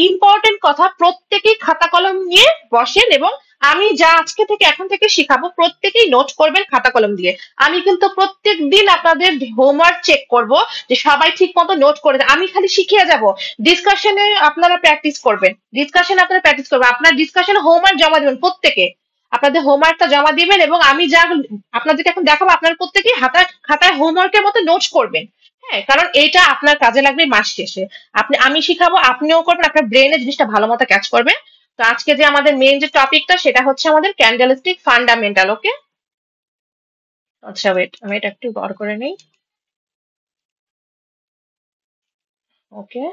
Important কথা, প্রত্যেকেই খাতা কলম নিয়ে বসেন এবং আমি যা আজকে থেকে এখন থেকে শিখাবো প্রত্যেকেই নোট করবেন খাতা কলম দিয়ে। আমি কিন্তু প্রত্যেক দিন আপনাদের হোমওয়ার্ক চেক করব যে সবাই ঠিক মতো নোট করে আমি খালি শিখিয়ে যাব। ডিসকাশনে আপনারা প্র্যাকটিস করবেন, আপনার ডিসকাশনে হোমওয়ার্ক জমা দেবেন প্রত্যেকে। আপনাদের হোমওয়ার্কটা জমা দিবেন এবং আমি যা আপনাদেরকে এখন দেখাবো আপনারা প্রত্যেকেই খাতায় হোমওয়ার্কের মতো নোটস করবেন। হ্যাঁ, কারণ এইটা আপনার কাজে লাগবে মাস শেষে। আমি শিখাবো, আপনিও করবেন, আপনার ব্রেনে জিনিসটা ভালো মতো ক্যাচ করবে। তো আজকে যে আমাদের মেইন যে টপিকটা সেটা হচ্ছে আমাদের ক্যান্ডেলস্টিক ফান্ডামেন্টাল। ওকে, আচ্ছা ওয়েট, আমি এটা একটু বড় করে নিই। ওকে,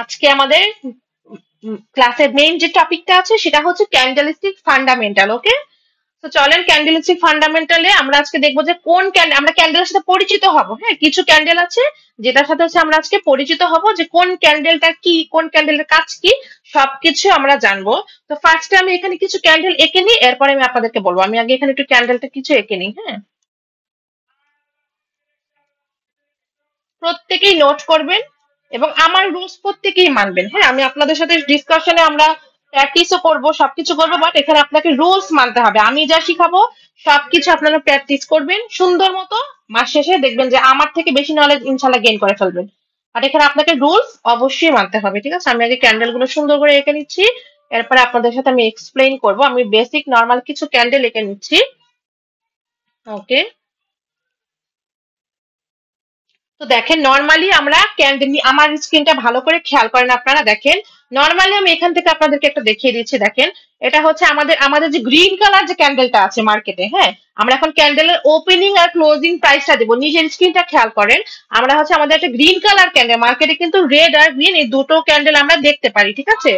আজকে আমাদের ক্লাসের মেইন যে টপিকটা আছে সেটা হচ্ছে ক্যান্ডেলস্টিক ফান্ডামেন্টাল। ওকে, তো চলেন ক্যান্ডেলস্টিক ফান্ডামেন্টালে আমরা আজকে দেখবো যে কোন আমরা ক্যান্ডেলের সাথে পরিচিত হব। হ্যাঁ, কিছু ক্যান্ডেল আছে যেটার সাথে হচ্ছে আমরা আজকে পরিচিত হব, যে কোন ক্যান্ডেলটা কি, কোন ক্যান্ডেলের কাজ কি, সবকিছু আমরা জানবো। তো ফার্স্টে আমি এখানে কিছু ক্যান্ডেল এঁকে নিই, এরপরে আমি আপনাদেরকে বলবো। আমি আগে এখানে একটু ক্যান্ডেলটা কিছু এঁকে নিই। হ্যাঁ, প্রত্যেকেই নোট করবেন এবং আমার রুলস প্রত্যেকেই মানবেন। হ্যাঁ, আমি আপনাদের সাথে ডিসকাশনে আমরা প্র্যাকটিসও করব, সবকিছু করবো, বাট এখানে আপনাকে রুলস মানতে হবে। আমি যা শিখাবো সবকিছু আপনারা প্র্যাকটিস করবেন সুন্দর মতো। মাস শেষে দেখবেন যে আমার থেকে বেশি নলেজ ইনশাল্লাহ গেইন করে ফেলবেন। আর এখানে আপনাকে রুলস অবশ্যই মানতে হবে। ঠিক আছে, আমি আগে ক্যান্ডেল গুলো সুন্দর করে এঁকে নিচ্ছি, এরপরে আপনাদের সাথে আমি এক্সপ্লেইন করব। আমি বেসিক নর্মাল কিছু ক্যান্ডেল এঁকে নিচ্ছি। ওকে, তো দেখেন নর্মালি আমরা ক্যান্ডেল, আমার স্ক্রিনটা ভালো করে খেয়াল করেন আপনারা। দেখেন নর্মালি আমি এখান থেকে আপনাদেরকে একটা দেখিয়ে দিচ্ছি। দেখেন এটা হচ্ছে আমাদের আমাদের যে গ্রিন কালার যে ক্যান্ডেলটা আছে মার্কেটে। হ্যাঁ, আমরা এখন ক্যান্ডেলের ওপেনিং আর ক্লোজিং প্রাইসটা দেবো, নিজের স্ক্রিনটা খেয়াল করেন। আমরা হচ্ছে আমাদের একটা গ্রিন কালার ক্যান্ডেল, মার্কেটে কিন্তু রেড আর গ্রিন এই দুটো ক্যান্ডেল আমরা দেখতে পারি। ঠিক আছে,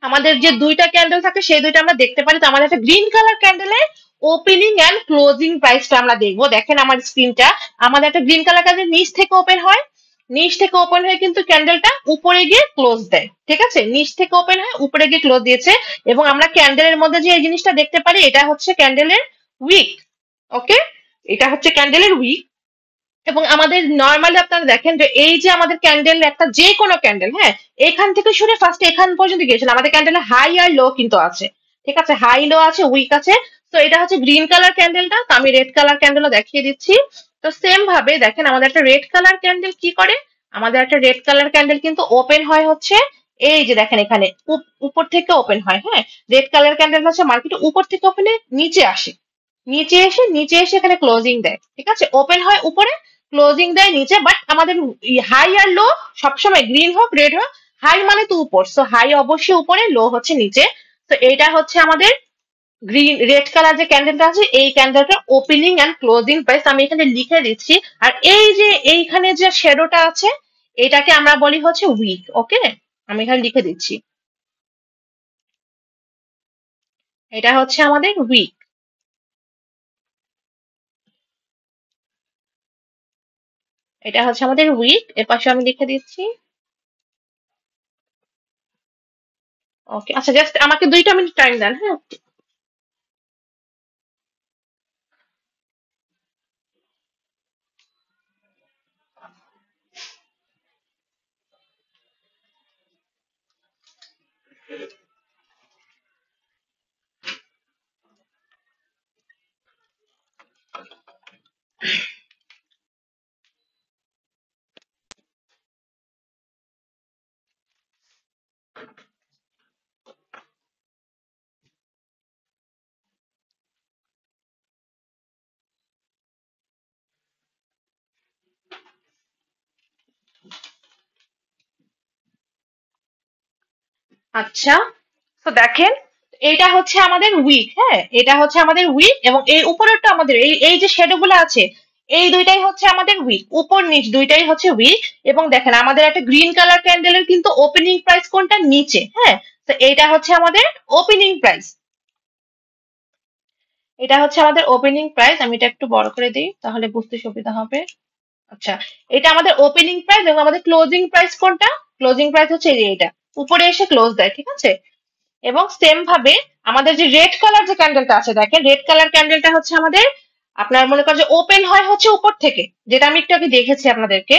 আমাদের যে দুইটা ক্যান্ডেল থাকে সেই দুইটা আমরা দেখতে পারি। তো আমাদের একটা গ্রিন কালার ক্যান্ডেলের ওপেনিং এন্ড ক্লোজিং প্রাইসটা আমরা দেখবো। দেখেন আমার স্ক্রিনটা, আমাদের একটা গ্রিন কালার ক্যান্ডেল নিচ থেকে ওপেন হয়, নিচ থেকে ওপেন হয়ে কিন্তু ক্যান্ডেলটা উপরে গিয়ে ক্লোজ দেয়। ঠিক আছে, নিচ থেকে ওপেন হয় উপরে গিয়ে ক্লোজ দিয়েছে। এবং আমরা ক্যান্ডেলের মধ্যে যে এই জিনিসটা দেখতে পারি এটা হচ্ছে ক্যান্ডেলের উইক। ওকে, এটা হচ্ছে ক্যান্ডেলের উইক। এবং আমাদের নর্মালি আপনারা দেখেন যে এই যে আমাদের ক্যান্ডেল, একটা যে কোনো ক্যান্ডেল, হ্যাঁ, এখান থেকে শুরু ফার্স্ট এখান পর্যন্ত গিয়েছিল। আমাদের ক্যান্ডেলে হাই আর লো কিন্তু আছে। ঠিক আছে, হাই লো আছে, উইক আছে। তো এটা হচ্ছে গ্রিন কালার ক্যান্ডেলটা। তো আমি রেড কালার ক্যান্ডেলও দেখিয়ে দিচ্ছি। তো সেম ভাবে দেখেন আমাদের একটা রেড কালার ক্যান্ডেল কি করে, আমাদের একটা রেড কালার ক্যান্ডেল কিন্তু ওপেন হয় হচ্ছে এই যে দেখেন এখানে উপর থেকে ওপেন হয়। হ্যাঁ, রেড কালার ক্যান্ডেল হচ্ছে মার্কেটে উপর থেকে ওপেনে নিচে আসে, নিচে এসে এখানে ক্লোজিং দেয়। ঠিক আছে, ওপেন হয় উপরে, ক্লোজিং দেয় নিচে। বাট আমাদের হাই আর লো সবসময় গ্রিন হোক রেড হোক, হাই মানে তো উপর, সো হাই অবশ্যই উপরে, লো হচ্ছে নিচে। তো এইটা হচ্ছে আমাদের গ্রিন রেড কালার যে ক্যান্ডেলটা আছে এই ক্যান্ডেলটার ওপেনিং এন্ড ক্লোজিং প্রাইস আমি এখানে লিখে দিচ্ছি। আর এই যে এইখানে যে শ্যাডোটা আছে এটাকে আমরা বলি হচ্ছে উইক। ওকে, আমি এখানে লিখে দিচ্ছি, এটা হচ্ছে আমাদের উইক। এটা হচ্ছে আমাদের উইক, এর পাশে আমি লিখে দিচ্ছি। ওকে, আচ্ছা জাস্ট আমাকে 2 মিনিট টাইম দেন। হ্যাঁ, আচ্ছা, তো দেখেন এইটা হচ্ছে আমাদের উইক। হ্যাঁ, এটা হচ্ছে আমাদের উইক এবং এই উপরেরটা আমাদের এই এই যে শ্যাডো গুলো আছে এই দুইটাই হচ্ছে আমাদের উইক, উপর নিচ দুইটাই হচ্ছে উইক। এবং দেখেন আমাদের একটা গ্রিন কালার ক্যান্ডেলের কিন্তু ওপেনিং প্রাইস কোনটা, নিচে। হ্যাঁ, তো এইটা হচ্ছে আমাদের ওপেনিং প্রাইস, এটা হচ্ছে আমাদের ওপেনিং প্রাইস। আমি এটা একটু বড় করে দিই তাহলে বুঝতে সুবিধা হবে। আচ্ছা, এটা আমাদের ওপেনিং প্রাইস এবং আমাদের ক্লোজিং প্রাইস কোনটা, ক্লোজিং প্রাইস হচ্ছে এই যে এটা, উপরে এসে ক্লোজ দেয়। ঠিক আছে, এবং সেম ভাবে আমাদের যে রেড কালার যে ক্যান্ডেলটা আছে, দেখেন রেড কালার ক্যান্ডেলটা হচ্ছে আমাদের আপনার মনে করেন যে ওপেন হয় হচ্ছে উপর থেকে, যেটা আমি একটু আগে দেখেছি আপনাদেরকে।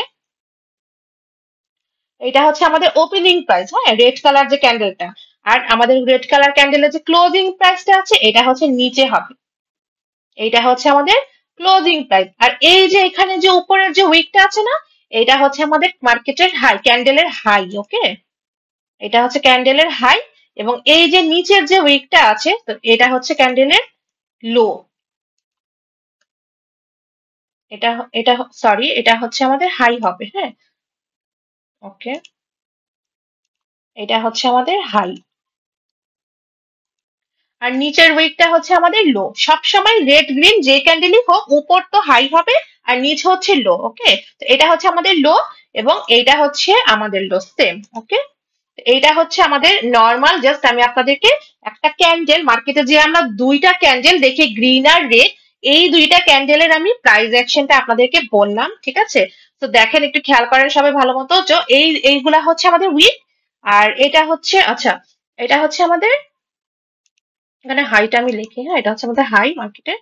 এটা হচ্ছে আমাদের ওপেনিং প্রাইস, হ্যাঁ, রেড কালার যে ক্যান্ডেলটা। আর আমাদের রেড কালার ক্যান্ডেলের যে ক্লোজিং প্রাইসটা আছে এটা হচ্ছে নিচে হবে, এটা হচ্ছে আমাদের ক্লোজিং প্রাইস। আর এই যে এখানে যে উপরের যে উইকটা আছে না, এটা হচ্ছে আমাদের মার্কেটের হাই, ক্যান্ডেলের হাই। ওকে, এটা হচ্ছে ক্যান্ডেলের হাই, এবং এই যে নিচের যে উইকটা আছে তো এটা হচ্ছে ক্যান্ডেলের লো। এটা এটা সরি, এটা হচ্ছে আমাদের হাই হবে, হ্যাঁ। ওকে, এটা হচ্ছে আমাদের হাই, আর নিচের উইকটা হচ্ছে আমাদের লো। সবসময় রেড গ্রিন যে ক্যান্ডেলই হোক, উপর তো হাই হবে আর নিচ হচ্ছে লো। ওকে, তো এটা হচ্ছে আমাদের লো এবং এইটা হচ্ছে আমাদের লো, সেম। ওকে, এইটা হচ্ছে আমাদের নর্মাল, জাস্ট আমি আপনাদেরকে একটা ক্যান্ডেল মার্কেটে যে আমরা দুইটা ক্যান্ডেল দেখি, গ্রিন আর রেড, এই দুইটা ক্যান্ডেলের আমি প্রাইস অ্যাকশনটা আপনাদেরকে বললাম, ঠিক আছে। তো দেখেন, একটু খেয়াল করেন সবাই ভালো মতো, যে এইগুলা হচ্ছে আমাদের উইক, আর এটা হচ্ছে, আচ্ছা, এটা হচ্ছে আমাদের, এখানে হাইটা আমি লিখি, হ্যাঁ, এটা হচ্ছে আমাদের হাই মার্কেটে।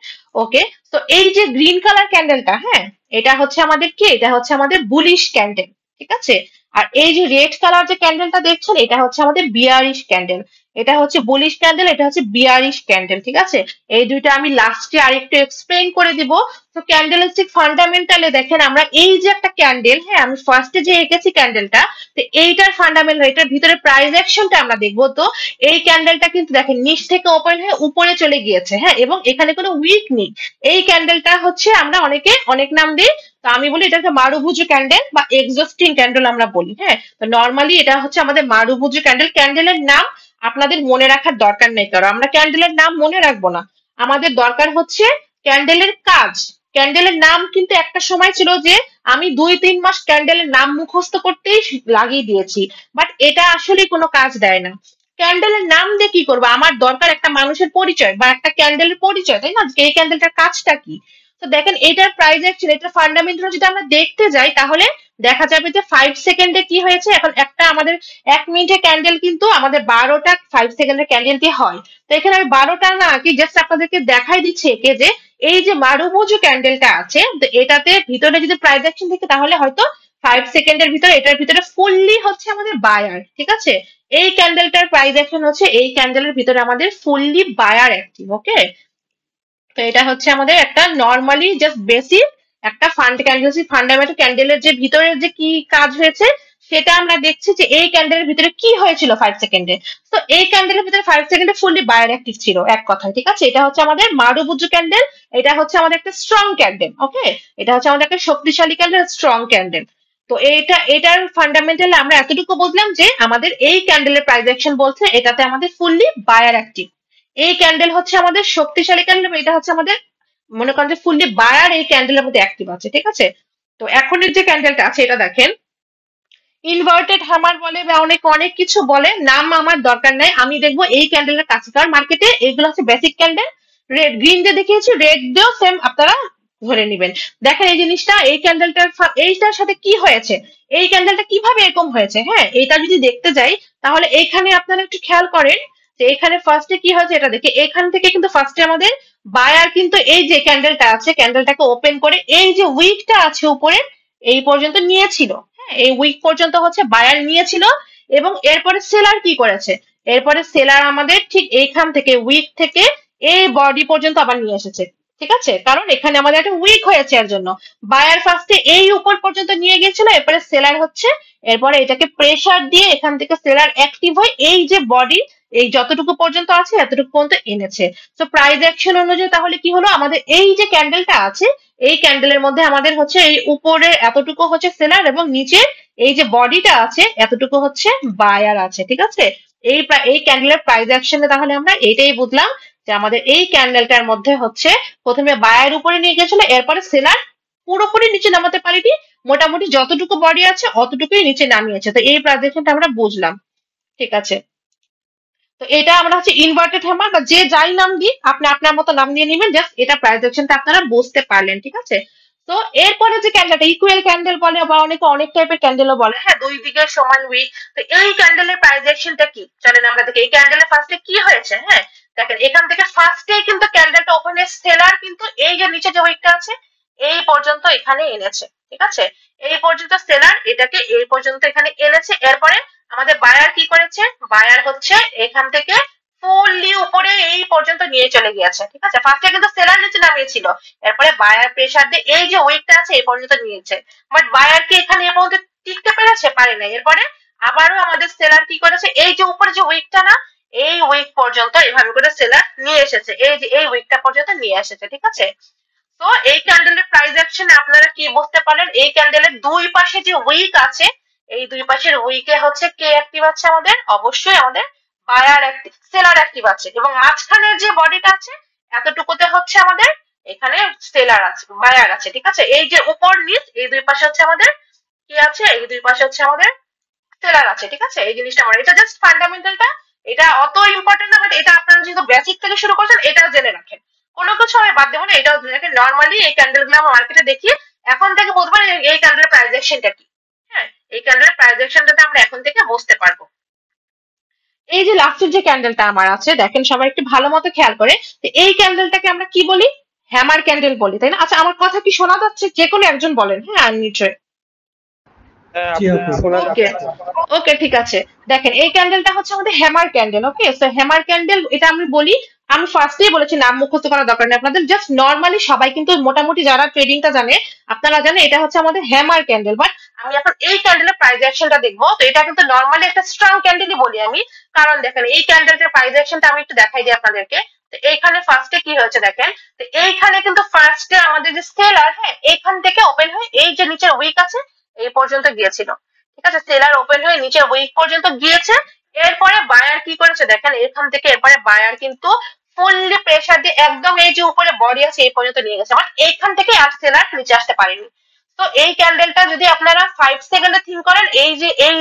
ওকে, তো এই যে গ্রিন কালার ক্যান্ডেলটা, হ্যাঁ, এটা হচ্ছে আমাদের কি, এটা হচ্ছে আমাদের বুলিশ ক্যান্ডেল, ঠিক আছে। আর এই যে রেড কালার যে ক্যান্ডেলটা দেখছেন, এটা হচ্ছে আমাদের বিয়ারিশ ক্যান্ডেল। এটা হচ্ছে বুলিশ ক্যান্ডেল, এটা হচ্ছে বিয়ারিশ ক্যান্ডেল, ঠিক আছে। এই দুইটা আমি লাস্টে আরেকটু এক্সপ্লেইন করে দিব। তো ক্যান্ডেলিস্টিক ফান্ডামেন্টালে দেখেন, আমরা এই যে একটা ক্যান্ডেল, হ্যাঁ, আমি ফার্স্টে যে এঁকেছি ক্যান্ডেলটা, তো এইটার ফান্ডামেন্টাল, এটার ভিতরে প্রাইস অ্যাকশনটা আমরা দেখবো। তো এই ক্যান্ডেলটা কিন্তু দেখেন নিচ থেকে ওপেন হয়ে উপরে চলে গিয়েছে, হ্যাঁ, এবং এখানে কোনো উইক নেই। এই ক্যান্ডেলটা হচ্ছে আমরা অনেকে অনেক নাম দিই, তো আমি বলি এটা একটা মারুভুজু ক্যান্ডেল বা এক্সস্টিং ক্যান্ডেল আমরা বলি, হ্যাঁ। তো নর্মালি এটা হচ্ছে আমাদের মারুভুজু ক্যান্ডেল। ক্যান্ডেলের নাম আপনাদের মনে রাখার দরকার নেই, কারণ আমরা ক্যান্ডেলের নাম মনে রাখবো না, আমাদের দরকার হচ্ছে ক্যান্ডেলের কাজ। ক্যান্ডেলের নাম কিন্তু একটা সময় ছিল যে আমি 2-3 মাস ক্যান্ডেলের নাম মুখস্থ করতেই লাগিয়ে দিয়েছি, বাট এটা আসলে কোনো কাজ দেয় না। ক্যান্ডেলের নাম দিয়ে কি করবো, আমার দরকার একটা মানুষের পরিচয় বা একটা ক্যান্ডেলের পরিচয়, তাই না, যে এই ক্যান্ডেলটার কাজটা কি। তো দেখেন এটার প্রাইস অ্যাকশন, এটার ফান্ডামেন্টাল যদি আমরা দেখতে যাই, তাহলে দেখা যাবে যে 5 সেকেন্ডে কি হয়েছে। এখন একটা আমাদের 1 মিনিটের ক্যান্ডেল কিন্তু আমাদের 12টা 5 সেকেন্ডের ক্যান্ডেল দিয়ে হয়। তো এখানে আমি 12টা না কি, জাস্ট আপনাদেরকে দেখাই দিচ্ছি একে, যে এই যে মারুভুজু ক্যান্ডেলটা আছে, তো এটাতে ভিতরে যদি প্রাইস অ্যাকশন থাকে, তাহলে হয়তো 5 সেকেন্ডের ভিতরে এটার ভিতরে ফুললি হচ্ছে আমাদের বায়ার, ঠিক আছে। এই ক্যান্ডেলটার প্রাইস অ্যাকশন হচ্ছে এই ক্যান্ডেলের ভিতরে আমাদের ফুললি বায়ার অ্যাক্টিভ। ওকে, তো এটা হচ্ছে আমাদের একটা নর্মালি জাস্ট বেসিক একটা ফান্ডামেন্টাল ক্যান্ডেলের যে ভিতরের যে কি কাজ হয়েছে সেটা আমরা দেখছি, যে এই ক্যান্ডেলের ভিতরে কি হয়েছিল 5 সেকেন্ডে। তো এই ক্যান্ডেলের ভিতরে 5 সেকেন্ডে ফুললি বায়ার অ্যাক্টিভ ছিল, এক কথায়, ঠিক আছে। এটা হচ্ছে আমাদের মারুবুজু ক্যান্ডেল, এটা হচ্ছে আমাদের একটা স্ট্রং ক্যান্ডেল। ওকে, এটা হচ্ছে আমাদের একটা শক্তিশালী ক্যান্ডেল, স্ট্রং ক্যান্ডেল। তো এটার ফান্ডামেন্টাল আমরা এতটুকু বুঝলাম, যে আমাদের এই ক্যান্ডেলের প্রাইস অ্যাকশন বলছে এটাতে আমাদের ফুললি বায়ার অ্যাক্টিভ। এই ক্যান্ডেল হচ্ছে আমাদের শক্তিশালী ক্যান্ডেল, এটা হচ্ছে আমাদের মনে করেন যে ফুললি বায়ার এই ক্যান্ডেলের মধ্যে অ্যাক্টিভ আছে, ঠিক আছে। তো এখনের যে ক্যান্ডেলটা আছে এটা দেখেন, ইনভার্টেড হ্যামার বলে বা অনেক অনেক কিছু বলে, নাম আমার দরকার নাই, আমি দেখবো এই ক্যান্ডেলের কাছে। কারণ মার্কেটে এগুলো হচ্ছে বেসিক ক্যান্ডেল, রেড গ্রিন যে দেখিয়েছি, রেড দিয়েও সেম আপনারা ধরে নিবেন। দেখেন এই জিনিসটা, এই ক্যান্ডেলটার এইটার সাথে কি হয়েছে, এই ক্যান্ডেলটা কিভাবে এরকম হয়েছে, হ্যাঁ, এটা যদি দেখতে যাই, তাহলে এইখানে আপনারা একটু খেয়াল করেন, যে এখানে ফার্স্টে কি হয়েছে এটা দেখে, এখান থেকে কিন্তু ফার্স্টে আমাদের বায়ার কিন্তু এই যে ক্যান্ডেলটা আছে, ক্যান্ডেলটাকে ওপেন করে এই যে উইকটা আছে উপরে এই পর্যন্ত নিয়েছিল, হ্যাঁ, এই উইক পর্যন্ত হচ্ছে বায়ার নিয়েছিল। এবং এরপরে সেলার কি করেছে, এরপরে সেলার আমাদের ঠিক এইখান থেকে উইক থেকে এই বডি পর্যন্ত আবার নিয়ে এসেছে, ঠিক আছে। কারণ এখানে আমাদের একটা উইক হয়েছে, এর জন্য বায়ার ফার্স্টে এই উপর পর্যন্ত নিয়ে গিয়েছিল, এরপরে সেলার হচ্ছে, এরপরে এটাকে প্রেসার দিয়ে এখান থেকে সেলার অ্যাক্টিভ হয়ে এই যে বডি এই যতটুকু পর্যন্ত আছে এতটুকু পর্যন্ত এনেছে। তো প্রাইস অ্যাকশন অনুযায়ী তাহলে কি হলো, আমাদের এই যে ক্যান্ডেলটা আছে, এই ক্যান্ডেলের মধ্যে আমাদের হচ্ছে এই উপরে এতটুকু হচ্ছে সেলার এবং নিচে এই যে বডিটা আছে এতটুকু হচ্ছে বায়ার আছে, ঠিক আছে। এই ক্যান্ডেলের প্রাইস অ্যাকশনে তাহলে আমরা এইটাই বুঝলাম, যে আমাদের এই ক্যান্ডেলটার মধ্যে হচ্ছে প্রথমে বায়ার উপরে নিয়ে গেছিল, এরপরে সেলার পুরোপুরি নিচে নামাতে পারিনি, মোটামুটি যতটুকু বডি আছে অতটুকুই নিচে নামিয়েছে। তো এই প্রাইস অ্যাকশনটা আমরা বুঝলাম, ঠিক আছে। তো এটা আমরা হচ্ছে ইনভার্টেড হ্যামার বা যে যাই নাম দিই, আপনি আপনার মতো নাম দিয়ে নিবেন, জাস্ট এটা প্রাইস অ্যাকশনটা আপনারা বুঝতে পারলেন, ঠিক আছে। তো এরপরে যে ক্যান্ডেলটা ইকুয়াল ক্যান্ডেল বলে বা অনেকে অনেক টাইপের ক্যান্ডেলও বলে, হ্যাঁ, দুই দিকে সমান উইক। তো এই ক্যান্ডেলের প্রাইজেকশনটা কি চলেন আমরা দেখি। এই ক্যান্ডেলের ফার্স্টে কি হয়েছে, হ্যাঁ, দেখেন এখান থেকে ফার্স্টে কিন্তু ক্যান্ডেলটা ওপেন সেলার কিন্তু এই যে নিচে যে উইকটা আছে এই পর্যন্ত এখানে এনেছে, ঠিক আছে, এই পর্যন্ত সেলার এটাকে এই পর্যন্ত এখানে এনেছে। এরপরে আমাদের বায়ার কি করেছে, বায়ার হচ্ছে এখান থেকে ফুললি উপরে এই পর্যন্ত নিয়ে চলে গিয়েছে, ঠিক আছে, ফার্স্টে কিন্তু সেলার নিচে নামিয়েছিল, এরপরে বায়ার প্রেসার দিয়ে এই যে উইকটা আছে এই পর্যন্ত নিয়েছে, বাট বায়ার কি এখানে এই পর্যন্ত টিকতে পেরেছে, পারে না। এরপরে আবারও আমাদের সেলার কি করেছে, এই যে উপরে যে উইকটা না এই উইক পর্যন্ত এভাবে করে সেলার নিয়ে এসেছে, এই যে এই উইকটা পর্যন্ত নিয়ে এসেছে, ঠিক আছে। তো এই ক্যান্ডেলের প্রাইস অ্যাকশন আপনারা কি বুঝতে পারলেন, এই ক্যান্ডেলের দুই পাশে যে উইক আছে এই দুই পাশের উইকে হচ্ছে কে অ্যাক্টিভ আছে, আমাদের অবশ্যই আমাদের বায়ার অ্যাক্টিভ, সেলার অ্যাক্টিভ আছে, এবং মাঝখানের যে বডিটা আছে এতটুকুতে হচ্ছে আমাদের এখানে সেলার আছে, বায়ার আছে, ঠিক আছে। এই যে উপর নিচ এই দুই পাশে হচ্ছে আমাদের কি আছে, এই দুই পাশে হচ্ছে আমাদের সেলার আছে, ঠিক আছে। এই জিনিসটা আমার, এটা জাস্ট ফান্ডামেন্টালটা, এটা অত ইম্পর্টেন্ট না, বাট এটা আপনারা যেহেতু বেসিক থেকে শুরু করছেন এটা জেনে রাখেন, কোনো কিছু আমি বাদ দেবো না, এটাও জেনে রাখেন। নর্মালি এই ক্যান্ডেল গুলো আমরা মার্কেটে দেখি, এখন থেকে বুঝবেন এই ক্যান্ডেলের প্রাইজেকশনটা কি, হ্যাঁ, এই ক্যান্ডেলের প্রাইজেকশনটাতে আমরা এখন থেকে বুঝতে পারবো। এই যে লাস্টের যে ক্যান্ডেলটা আমার আছে দেখেন সবাই একটু ভালো মতো খেয়াল করে, তো এই ক্যান্ডেলটাকে আমরা কি বলি, হ্যামার ক্যান্ডেল বলি, তাই না? আচ্ছা আমার কথা কি শোনা যাচ্ছে, যে কোনো একজন বলেন, হ্যাঁ নিশ্চয়ই। ওকে ওকে ঠিক আছে, দেখেন এই ক্যান্ডেলটা হচ্ছে আমাদের হ্যামার ক্যান্ডেল। ওকে, সো হ্যামার ক্যান্ডেল এটা আমি বলি, আমি ফার্স্টেই বলেছি নাম মুখস্থ করার দরকার নেই আপনাদের, জাস্ট নর্মালি সবাই কিন্তু মোটামুটি যারা ট্রেডিংটা জানে আপনারা জানেন এটা হচ্ছে আমাদের হ্যামার ক্যান্ডেল। বাট আমি এখন এই ক্যান্ডেলের প্রাইস অ্যাকশনটা দেখবো, তো এটা কিন্তু নর্মালি একটা স্ট্রং ক্যান্ডেলই বলি আমি, কারণ দেখেন এই ক্যান্ডেলটার প্রাইস অ্যাকশনটা আমি একটু দেখাই দিই আপনাদেরকে। তো এইখানে ফার্স্টে কি হয়েছে দেখেন, তো এইখানে কিন্তু ফার্স্টে আমাদের যে সেলার, হ্যাঁ, এইখান থেকে ওপেন হয়ে এই যে নিচের উইক আছে এই পর্যন্ত গিয়েছিল, ঠিক আছে, সেলার ওপেন হয়ে নিচের উইক পর্যন্ত গিয়েছে। এরপরে বায়ার কি করেছে দেখেন, এখান থেকে এরপরে বায়ার কিন্তু ফুললি প্রেসার দিয়ে একদম এই যে উপরে বডি আছে এই পর্যন্ত নিয়ে গেছে, মানে এইখান থেকে আর সেলার নিচে আসতে পারেনি। তো এই ক্যান্ডেলটা যদি আপনারা 5 সেকেন্ডে থিঙ্ক করেন, এই যে এই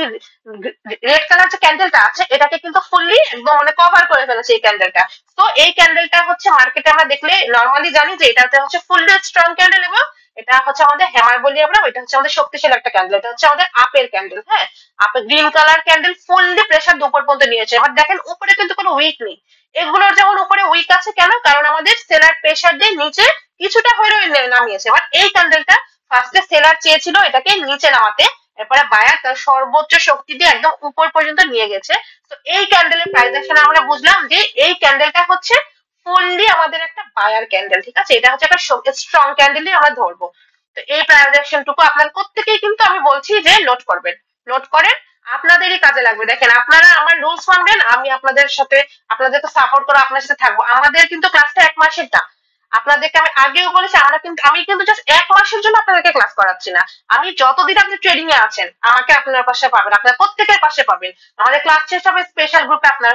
রেড কালার যে ক্যান্ডেলটা আছে এটাকে কিন্তু ফুললি একদম মানে কভার করে ফেলেছে এই ক্যান্ডেলটা। তো এই ক্যান্ডেলটা হচ্ছে মার্কেটে আমরা দেখলে নর্মালি জানি যে এটাতে হচ্ছে ফুললি স্ট্রং ক্যান্ডেল, এবং এটা হচ্ছে আমাদের হ্যামার বলি আমরা, এটা হচ্ছে আমাদের শক্তিশালী একটা ক্যান্ডেল, এটা হচ্ছে আমাদের আপের ক্যান্ডেল, হ্যাঁ, আপের green colour candle fully pressure দুপুর পর্যন্ত নিয়েছে। এবার দেখেন উপরে কিন্তু কোনো উইক নেই, এগুলোর যেমন উপরে উইক আছে কেন, কারণ আমাদের সেলার প্রেসার দিয়ে নিচে কিছুটা হলেও নামিয়েছে। বাট এই ক্যান্ডেলটা ফার্স্টে সেলার চেয়েছিল এটাকে নিচে নামাতে, এরপরে বায়ার তার সর্বোচ্চ শক্তি দিয়ে একদম উপর পর্যন্ত নিয়ে গেছে। তো এই ক্যান্ডেলের প্রাইজেকশন আমরা বুঝলাম যে এই ক্যান্ডেলটা হচ্ছে ফুললি আমাদের একটা বায়ার ক্যান্ডেল, ঠিক আছে, এটা হচ্ছে একটা স্ট্রং ক্যান্ডেলই আমরা ধরবো। তো এই প্রাইজেকশন টুকু আপনার প্রত্যেকেই কিন্তু আমি বলছি যে নোট করবেন, নোট করেন, আপনাদেরই কাজে লাগবে। দেখেন আপনারা আমার রুলস মানবেন, আমি আপনাদের সাথে আপনাদেরকে সাপোর্ট করে আপনার সাথে থাকবো। আমাদের কিন্তু ক্লাসটা 1 মাসেরটা, আপনাদেরকে আমি আগেও বলেছি আমি কিন্তু জাস্ট 1 মাসের জন্য আপনাদেরকে ক্লাস করাচ্ছি না, আমি যতদিন আপনি ট্রেডিং এ আছেন আমাকে আপনার পাশে পাবেন, আপনার প্রত্যেকের পাশে পাবেন। আমাদের ক্লাস শেষ হবে স্পেশাল গ্রুপে আপনারা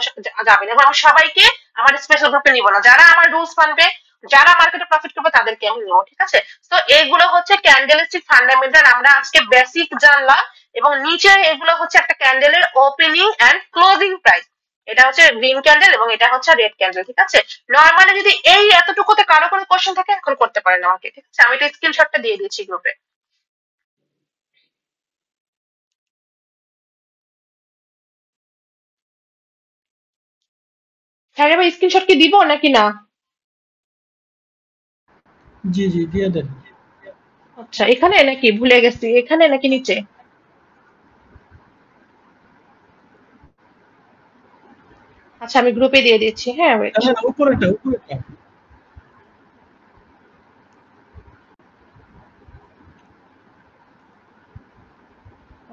যাবেন, এবং আমি সবাইকে আমার স্পেশাল গ্রুপে নিব না, যারা আমার রুলস মানবে যারা মার্কেটে প্রফিট করবে তাদেরকে আমি নেবো, ঠিক আছে। তো এইগুলো হচ্ছে ক্যান্ডেলিস্টিক ফান্ডামেন্টাল, আমরা আজকে বেসিক জানলাম, এবং নিচে এগুলো হচ্ছে একটা ক্যান্ডেলের ওপেনিং এন্ড ক্লোজিং প্রাইস, এটা হচ্ছে গ্রিন ক্যান্ডেল এবং এটা হচ্ছে রেড ক্যান্ডেল, ঠিক আছে। নর্মালি যদি এই এতটুকুতে কারো কোনো কোশ্চেন থাকে এখন করতে পারেন আমাকে, ঠিক আছে, আমি এটা স্ক্রিনশটটা দিয়ে দিয়েছি গ্রুপে। হ্যাঁ রে ভাই, স্ক্রিনশট কি দিব নাকি না? জি জি দিয়ে দেন। আচ্ছা এখানে নাকি ভুলে গেছি, এখানে নাকি নিচে? আচ্ছা আমি গ্রুপে দিয়ে দিচ্ছি, হ্যাঁ ওয়েট। হ্যাঁ উপরেটা উপরেটা।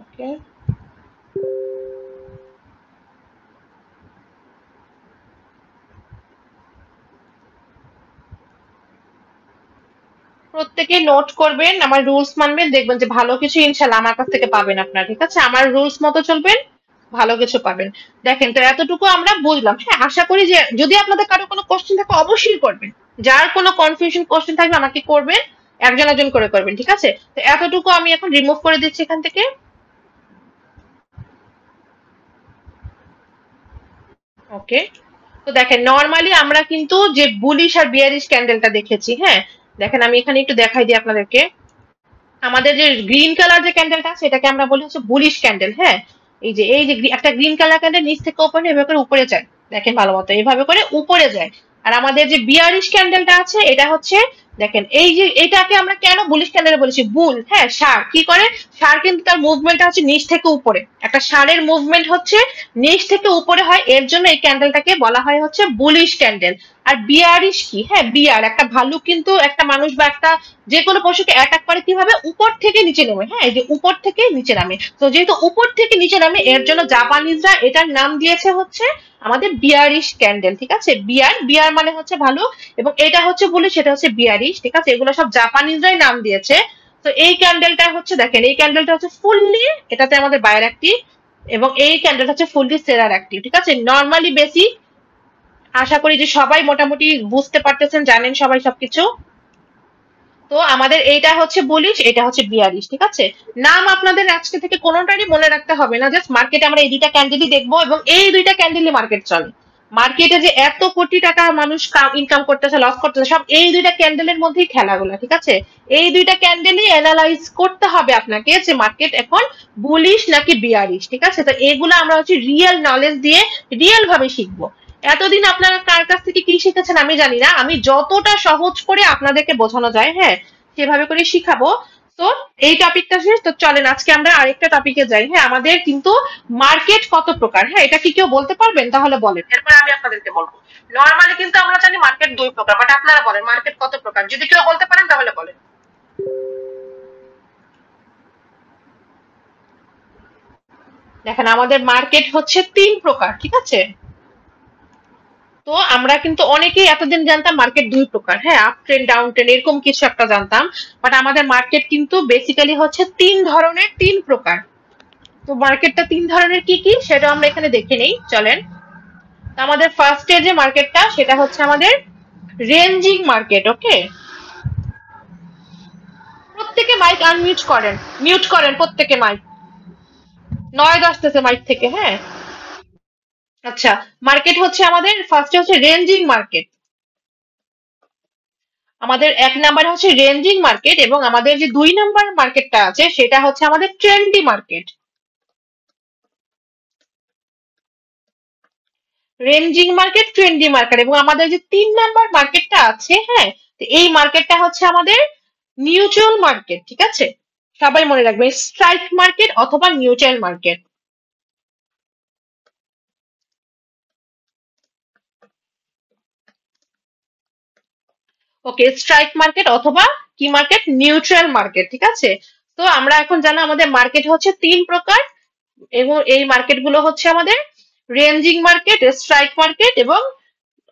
ওকে, প্রত্যেকে নোট করবেন, আমার রুলস মানবেন, দেখবেন যে ভালো কিছু ইনশাল্লাহ আমার কাছ থেকে পাবেন আপনারা, ঠিক আছে, আমার রুলস মতো চলবেন, ভালো কিছু পাবেন। দেখেন তো এতটুকু আমরা বুঝলাম, হ্যাঁ, আশা করি যে যদি আপনাদের কারো কোনো কোশ্চেন থাকে অবশ্যই করবেন, যার কোনো কনফিউশন কোশ্চেন থাকবে আমাকে করবেন, একজন একজন করে করবেন, ঠিক আছে। তো এতটুকু আমি এখন রিমুভ করে দিচ্ছি এখান থেকে। ওকে, তো দেখেন নর্মালি আমরা কিন্তু যে বুলিশ আর বিয়ারিশ ক্যান্ডেলটা দেখেছি, হ্যাঁ, দেখেন আমি এখানে একটু দেখাই দিই আপনাদেরকে। আমাদের যে গ্রিন কালার যে ক্যান্ডেলটা সেটাকে আমরা বলি হচ্ছে বুলিশ ক্যান্ডেল। হ্যাঁ, এই যে একটা গ্রিন কালার ক্যান্ডেল নিচ থেকে ওপরে এভাবে করে উপরে যায়, দেখেন ভালো মতো এভাবে করে উপরে যায়। আর আমাদের যে বিয়ারিশ ক্যান্ডেলটা আছে এটা হচ্ছে, দেখেন এই যে এটাকে আমরা কেন বুলিশ ক্যান্ডেল বলেছি, বুল, হ্যাঁ ষাঁড় কি করে, ষাঁড় কিন্তু তার মুভমেন্টটা হচ্ছে নিচ থেকে উপরে, একটা ষাঁড়ের মুভমেন্ট হচ্ছে নিচ থেকে উপরে হয়, এর জন্য এই ক্যান্ডেলটাকে বলা হয় হচ্ছে বুলিশ ক্যান্ডেল। আর বিয়ারিশ কি, হ্যাঁ বিয়ার একটা ভালুক কিন্তু একটা মানুষ বা একটা যে কোনো পশুকে অ্যাটাক করে কিভাবে, উপর থেকে নিচে নামে, হ্যাঁ এই যে উপর থেকে নিচে নামে। তো যেহেতু উপর থেকে নিচে নামে এর জন্য জাপানিজরা এটার নাম দিয়েছে হচ্ছে আমাদের বিয়ারিশ ক্যান্ডেল, ঠিক আছে। বিয়ার, বিয়ার মানে হচ্ছে ভালো, এবং এটা হচ্ছে বলে সেটা হচ্ছে বিয়ারিশ, ঠিক আছে, এগুলো সব জাপানিজরাই নাম দিয়েছে। তো এই ক্যান্ডেলটা হচ্ছে, দেখেন এই ক্যান্ডেলটা হচ্ছে ফুললি, এটাতে আমাদের বায়ার অ্যাক্টিভ, এবং এই ক্যান্ডেলটা হচ্ছে ফুললি সেলার অ্যাক্টিভ, ঠিক আছে। নর্মালি বেসিক, আশা করি যে সবাই মোটামুটি বুঝতে পারতেছেন, জানেন সবাই সবকিছু। তো আমাদের এইটা হচ্ছে বুলিশ, এটা হচ্ছে বিয়ারিশ, ঠিক আছে। নাম আপনাদের আজকে থেকে কোনোটারই মনে রাখতে হবে না, জাস্ট মার্কেটে আমরা এই দুইটা ক্যান্ডেলই দেখবো, এবং এই দুইটা ক্যান্ডেলই মার্কেট চলে। মার্কেটে যে এত কোটি টাকা মানুষ ইনকাম করতেছে, লস করতেছে, সব এই দুইটা ক্যান্ডেলের মধ্যেই খেলাগুলো, ঠিক আছে। এই দুইটা ক্যান্ডেলই অ্যানালাইজ করতে হবে আপনাকে যে মার্কেট এখন বুলিশ নাকি বিয়ারিশ, ঠিক আছে। তো এগুলো আমরা হচ্ছে রিয়েল নলেজ দিয়ে রিয়েল ভাবে শিখবো। এতদিন আপনারা কার কাছ থেকে কি শিখেছেন আমি জানি না, আমি যতটা সহজ করে আপনাদেরকে বোঝানো যায়, হ্যাঁ সেভাবে করে শিখাবো। তো এই টপিকটা শেষ, তো চলেন আজকে আমরা আরেকটা টপিকে যাই। হ্যাঁ, আমাদের কিন্তু মার্কেট কত প্রকার, হ্যাঁ এটা কি কেউ বলতে পারবেন, তাহলে বলেন, এরপর আমি আপনাদেরকে বলবো। নর্মালি কিন্তু আমরা জানি মার্কেট দুই প্রকার, বাট আপনারা বলেন মার্কেট কত প্রকার, যদি কেউ বলতে পারেন তাহলে বলেন। দেখেন আমাদের মার্কেট হচ্ছে তিন প্রকার, ঠিক আছে। তো আমরা কিন্তু অনেকেই এতদিন জানতাম মার্কেট দুই প্রকার, হ্যাঁ আপ ট্রেন্ড ডাউন ট্রেন্ড এরকম কিছু একটা জানতাম, বাট আমাদের মার্কেট কিন্তু বেসিক্যালি হচ্ছে তিন ধরনের, তিন প্রকার। তো মার্কেটটা তিন ধরনের কি কি সেটা আমরা এখানে দেখে নেই, চলেন। তো আমাদের ফার্স্ট এর যে মার্কেটটা সেটা হচ্ছে আমাদের রেঞ্জিং মার্কেট, ওকে। প্রত্যেকে মাইক আনমিউট করেন, মিউট করেন প্রত্যেকে মাইক, নয়েজ আসতেছে মাইক থেকে, হ্যাঁ। আচ্ছা, মার্কেট হচ্ছে আমাদের ফার্স্টে হচ্ছে রেঞ্জিং মার্কেট। আমাদের এক নাম্বার হচ্ছে রেঞ্জিং মার্কেট, এবং আমাদের যে দুই নাম্বার মার্কেটটা আছে সেটা হচ্ছে আমাদের trendy market. Ranging market, trendy market, এবং আমাদের যে তিন নাম্বার মার্কেটটা আছে, হ্যাঁ তো এই মার্কেটটা হচ্ছে আমাদের নিউট্রাল মার্কেট, ঠিক আছে। সবাই মনে রাখবে, স্ট্রাইক মার্কেট অথবা নিউট্রাল মার্কেট। ওকে, স্ট্রাইক মার্কেট অথবা কি মার্কেট, নিউট্রাল মার্কেট, ঠিক আছে। তো আমরা এখন জানা আমাদের মার্কেট হচ্ছে তিন প্রকার, এবং এই মার্কেট গুলো হচ্ছে আমাদের রেঞ্জিং মার্কেট, স্ট্রাইক মার্কেট, এবং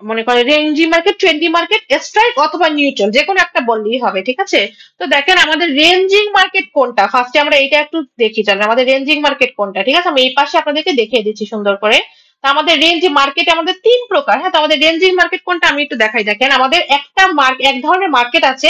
মনে করে Renji market, trendy market, strike অথবা নিউট্রাল, যে কোনো একটা বললেই হবে, ঠিক আছে। তো দেখেন আমাদের রেঞ্জিং মার্কেট কোনটা, ফার্স্টে আমরা এটা একটু দেখি, চলেন আমাদের রেঞ্জিং মার্কেট কোনটা, ঠিক আছে। আমি এই পাশে আপনাদেরকে দেখিয়ে দিচ্ছি সুন্দর করে। তো আমাদের রেঞ্জ মার্কেট আমাদের তিন প্রকার, হ্যাঁ তো আমাদের রেঞ্জিং মার্কেট কোনটা আমি একটু দেখাই। দেখেন আমাদের একটা এক ধরনের মার্কেট আছে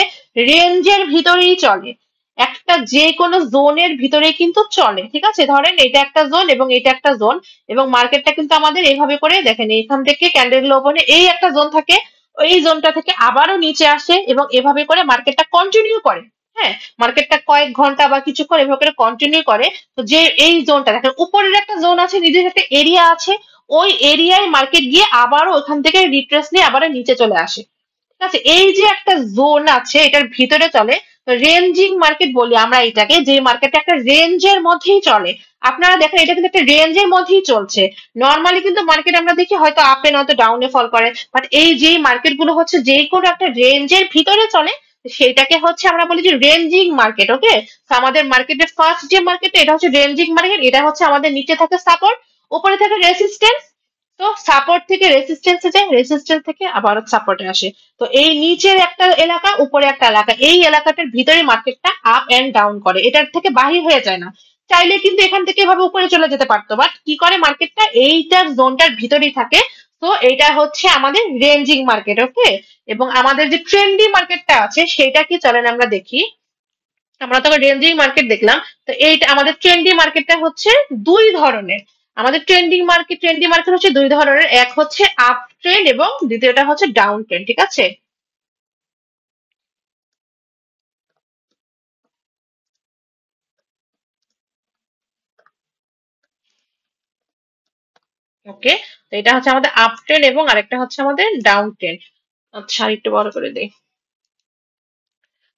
রেঞ্জের ভিতরেই চলে, একটা যে কোনো জোনের ভিতরে কিন্তু চলে, ঠিক আছে। ধরেন এটা একটা জোন এবং এটা একটা জোন, এবং মার্কেটটা কিন্তু আমাদের এইভাবে করে দেখেন, এইখান থেকে ক্যান্ডেল ওপেনে এই একটা জোন থাকে, এই জোনটা থেকে আবারও নিচে আসে, এবং এভাবে করে মার্কেটটা কন্টিনিউ করে। হ্যাঁ, মার্কেটটা কয়েক ঘন্টা বা কিছুক্ষণ এভাবে করে কন্টিনিউ করে। তো যে এই জোনটা দেখেন, উপরের একটা জোন আছে, নিজের একটা এরিয়া আছে, ওই এরিয়ায় মার্কেট গিয়ে আবারও ওখান থেকে রিট্রেস নিয়ে আবারও নিচে চলে আসে, ঠিক আছে। এই যে একটা জোন আছে এটার ভিতরে চলে, রেঞ্জিং মার্কেট বলি আমরা এটাকে, যে মার্কেটটা একটা রেঞ্জের মধ্যেই চলে। আপনারা দেখেন এটা কিন্তু একটা রেঞ্জের মধ্যেই চলছে। নর্মালি কিন্তু মার্কেট আমরা দেখি হয়তো আপে নয়তো ডাউনে ফল করে, বাট এই যে মার্কেট গুলো হচ্ছে যে কোনো একটা রেঞ্জের ভিতরে চলে, সেটাকে হচ্ছে আমরা বলি যে রেঞ্জিং মার্কেট, ওকে। তো আমাদের মার্কেটের ফার্স্ট যে মার্কেট এটা হচ্ছে রেঞ্জিং মার্কেট, এটা হচ্ছে আমাদের নিচে থাকে সাপোর্ট, উপরে থাকে রেসিস্টেন্স। তো সাপোর্ট থেকে রেসিস্টেন্সে যায়, রেসিস্টেন্স থেকে আবার সাপোর্টে আসে। তো এই নিচের একটা এলাকা, উপরে একটা এলাকা, এই এলাকাটার ভিতরে মার্কেটটা আপ এন্ড ডাউন করে, এটার থেকে বাহির হয়ে যায় না। চাইলে কিন্তু এখান থেকে এভাবে উপরে চলে যেতে পারতো, বাট কি করে মার্কেটটা এইটার জোনটার ভিতরেই থাকে। তো এইটা হচ্ছে আমাদের রেঞ্জিং মার্কেট, ওকে। এবং আমাদের যে ট্রেন্ডি মার্কেটটা আছে সেটা কি, চলেন আমরা দেখি। আমরা তো রেঞ্জিং মার্কেট দেখলাম, তো এইটা আমাদের ট্রেন্ডি মার্কেটটা হচ্ছে দুই ধরনের। আমাদের ট্রেন্ডি মার্কেট হচ্ছে দুই ধরনের, এক হচ্ছে আপ ট্রেন্ড এবং দ্বিতীয়টা হচ্ছে ডাউন ট্রেন্ড, ঠিক আছে। ওকে, তো এটা হচ্ছে আমাদের আপ ট্রেন্ড এবং আরেকটা হচ্ছে আমাদের ডাউন ট্রেন্ড। আচ্ছা, একটু বড় করে দিই।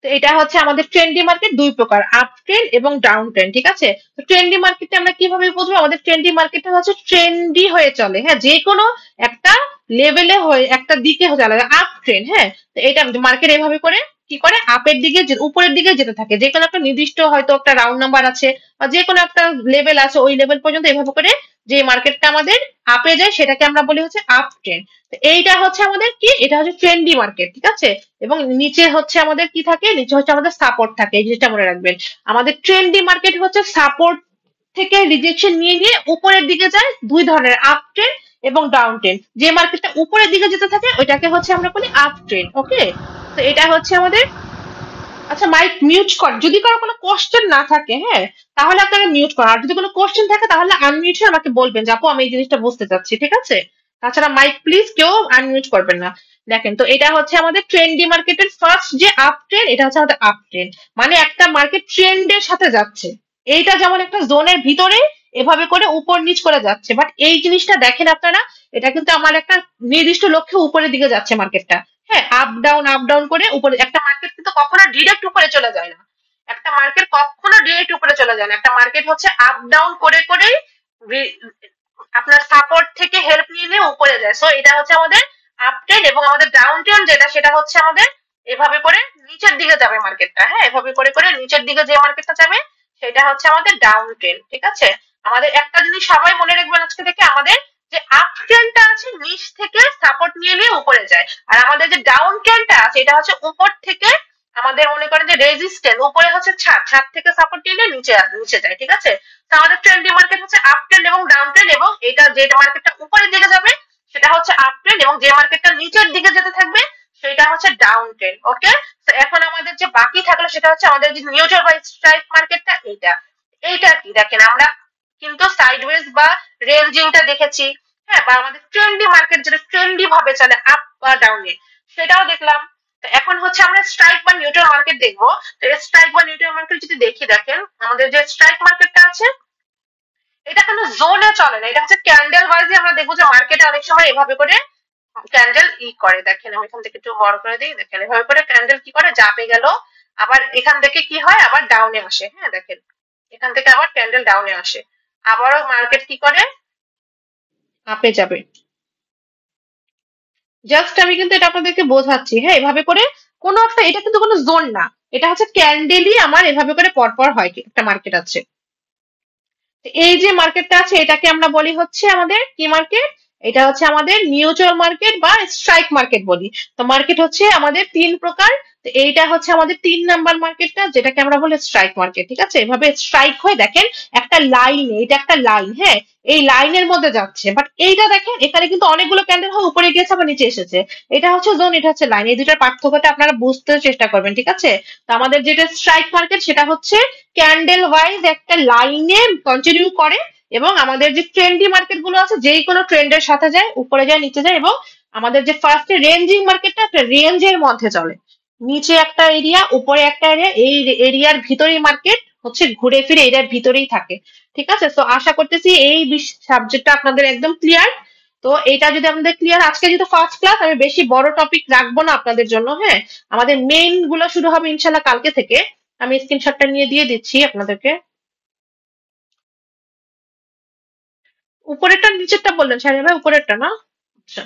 তো এটা হচ্ছে আমাদের ট্রেন্ডি মার্কেট দুই প্রকার, আপ ট্রেন্ড এবং ডাউন ট্রেন্ড, ঠিক আছে? তো ট্রেন্ডি মার্কেটে আমরা কিভাবে বুঝবো? আমাদের ট্রেন্ডি মার্কেটটা হচ্ছে ট্রেন্ডি হয়ে চলে, হ্যাঁ, যে কোনো একটা লেভেলে হয়ে একটা দিকে চলে, আপ ট্রেন্ড, হ্যাঁ। তো এটা মার্কেট এভাবে করে কি করে আপের দিকে উপরের দিকে যেতে থাকে, যে কোনো একটা নির্দিষ্ট হয়তো একটা রাউন্ড নাম্বার আছে বা যে কোনো একটা লেভেল আছে, ওই লেভেল পর্যন্ত এভাবে করে যে মার্কেটটা আমাদের আপে যায় সেটাকে আমরা বলি হচ্ছে আপ ট্রেন্ড। তো এইটা হচ্ছে আমাদের কি, এটা হচ্ছে ট্রেন্ডি মার্কেট, ঠিক আছে? এবং নিচে হচ্ছে আমাদের কি থাকে, নিচে হচ্ছে আমাদের সাপোর্ট থাকে, এই জিনিসটা মনে রাখবেন। আমাদের ট্রেন্ডি মার্কেট হচ্ছে সাপোর্ট থেকে রিজেকশন নিয়ে নিয়ে উপরের দিকে যায়, দুই ধরনের, আপ ট্রেন্ড এবং ডাউন ট্রেন্ড। যে মার্কেটটা উপরের দিকে যেতে থাকে ওইটাকে হচ্ছে আমরা বলি আপ ট্রেন্ড, ওকে। তো এটা হচ্ছে আমাদের। আচ্ছা, মাইক মিউট কর যদি কারো কোনো কোশ্চেন না থাকে, হ্যাঁ, তাহলে আপনারা মিউট করেন, আর যদি কোনো কোশ্চেন থাকে তাহলে আনমিউট হয়ে আমাকে বলবেন যে আপু আমি এই জিনিসটা বুঝতে চাচ্ছি, ঠিক আছে? তাছাড়া মাইক প্লিজ কেউ আনমিউট করবেন না। দেখেন, তো এটা হচ্ছে আমাদের ট্রেন্ডি মার্কেটের ফার্স্ট যে আপ ট্রেন্ড, এটা হচ্ছে আমাদের আপ ট্রেন্ড, মানে একটা মার্কেট ট্রেন্ডের সাথে যাচ্ছে। এইটা যেমন একটা জোনের ভিতরে এভাবে করে উপর নিচ করে যাচ্ছে, বাট এই জিনিসটা দেখেন আপনারা, এটা কিন্তু আমার একটা নির্দিষ্ট লক্ষ্যে উপরের দিকে যাচ্ছে মার্কেটটা। হ্যাঁ, আপ ডাউন করে উপরে, একটা মার্কেট কিন্তু কখনো ডিরেক্ট উপরে চলে যায় না। একটা মার্কেট কখনো ডিরেক্ট উপরে চলে যায় না, একটা মার্কেট হচ্ছে আপ ডাউন করে করেই আপনার সাপোর্ট থেকে হেল্প নিয়ে নিয়ে উপরে যায়। সো এটা হচ্ছে আমাদের আপ ট্রেন্ড, এবং আমাদের ডাউন ট্রেন্ড যেটা, সেটা হচ্ছে আমাদের এভাবে করে নিচের দিকে যাবে মার্কেটটা, হ্যাঁ, এভাবে করে করে নিচের দিকে যে মার্কেটটা যাবে সেটা হচ্ছে আমাদের ডাউন ট্রেন্ড, ঠিক আছে? আমাদের একটা জিনিস সবাই মনে রাখবেন আজকে থেকে, আমাদের যে আপ ট্রেন্ডটা আছে নিচ থেকে সাপোর্ট নিয়ে নিয়ে উপরে যায়, আর আমাদের যে ডাউন ট্রেন্ডটা আছে এটা হচ্ছে উপর থেকে আমাদের মনে করেন যে রেজিস্ট্যান্স, উপরে হচ্ছে ছাদ, ছাদ থেকে সাপোর্ট নিয়ে নিয়ে নিচে নিচে যায়, ঠিক আছে? তো আমাদের ট্রেন্ডি মার্কেট হচ্ছে আপ ট্রেন্ড এবং ডাউন ট্রেন্ড, এবং এটা যে মার্কেটটা উপরের দিকে যাবে সেটা হচ্ছে আপ ট্রেন্ড, এবং যে মার্কেটটা নিচের দিকে যেতে থাকবে সেটা হচ্ছে ডাউন ট্রেন্ড, ওকে। তো এখন আমাদের যে বাকি থাকলো সেটা হচ্ছে আমাদের যে নিউট্রাল বা স্ট্রাইক মার্কেটটা, এইটা এইটা কি দেখেন, আমরা কিন্তু সাইডওয়েজ বা রেঞ্জিংটা দেখেছি, হ্যাঁ, বা আমাদের ট্রেন্ডি মার্কেট যেটা ট্রেন্ডি ভাবে চলে আপ বা ডাউনে, সেটাও দেখলাম। তো এখন হচ্ছে আমরা স্ট্রাইক বা নিউট্রাল মার্কেট দেখবো। তো স্ট্রাইক বা নিউট্রাল মার্কেট যদি দেখি, দেখেন আমাদের যে স্ট্রাইক মার্কেটটা আছে এটা কোনো জোনে চলে না, এটা হচ্ছে ক্যান্ডেল ওয়াইজ আমরা দেখবো যে মার্কেটে অনেক সময় এভাবে করে ক্যান্ডেল করে, দেখেন আমি এখান থেকে একটু বড় করে দিই, দেখেন এভাবে করে ক্যান্ডেল কি করে, চাপে গেল, আবার এখান থেকে কি হয়, আবার ডাউনে আসে, হ্যাঁ, দেখেন এখান থেকে আবার ক্যান্ডেল ডাউনে আসে, আবারও মার্কেট কি করে, আপে যাবে। জাস্ট আমি কিন্তু এটা আপনাদেরকে বোঝাচ্ছি, হ্যাঁ, এভাবে করে কোনো একটা, এটা কিন্তু কোনো জোন না, এটা হচ্ছে ক্যান্ডেলই আমার এভাবে করে পরপর হয় একটা মার্কেট আছে। এই যে মার্কেটটা আছে এটাকে আমরা বলি হচ্ছে আমাদের কি মার্কেট, এটা হচ্ছে আমাদের মিউচুয়াল মার্কেট বা স্ট্রাইক মার্কেট বলি। তো মার্কেট হচ্ছে আমাদের তিন প্রকার। তো এইটা হচ্ছে আমাদের 3 নাম্বার মার্কেটটা, যেটাকে আমরা বলি স্ট্রাইক মার্কেট, ঠিক আছে? এভাবে স্ট্রাইক হয়ে দেখেন একটা লাইন, এটা একটা লাইন, হ্যাঁ, এই লাইনের মধ্যে যাচ্ছে, বাট এইটা দেখেন এখানে কিন্তু অনেকগুলো ক্যান্ডেল হয় উপরে গিয়েছে আবার নিচে এসেছে। এটা হচ্ছে জোন, এটা হচ্ছে লাইন, এই দুটার পার্থক্যটা আপনারা বুঝতে চেষ্টা করবেন, ঠিক আছে? তো আমাদের যেটা স্ট্রাইক মার্কেট সেটা হচ্ছে ক্যান্ডেল ওয়াইজ একটা লাইনে কন্টিনিউ করে, এবং আমাদের যে ট্রেন্ডি মার্কেট গুলো আছে যেই কোনো ট্রেন্ডের সাথে যায়, উপরে যায় নিচে যায়, এবং আমাদের যে ফার্স্টে রেঞ্জিং মার্কেটটা একটা রেঞ্জের মধ্যে চলে, নিচে একটা এরিয়া উপরে একটা এরিয়া, এই এরিয়ার ভিতরেই মার্কেট হচ্ছে ঘুরে ফিরে এরিয়ার ভিতরেই থাকে, ঠিক আছে? তো আশা করতেছি এই সাবজেক্টটা আপনাদের একদম ক্লিয়ার। তো এটা যদি আমাদের ক্লিয়ার, আজকে যেহেতু ফার্স্ট ক্লাস আমি বেশি বড় টপিক রাখবো না আপনাদের জন্য, হ্যাঁ, আমাদের মেইন গুলো শুরু হবে ইনশাল্লাহ কালকে থেকে। আমি স্ক্রিনশটটা নিয়ে দিয়ে দিচ্ছি আপনাদেরকে। উপরেরটা নিচেরটা বললেন সাহেব ভাই, উপরেরটা না? আচ্ছা।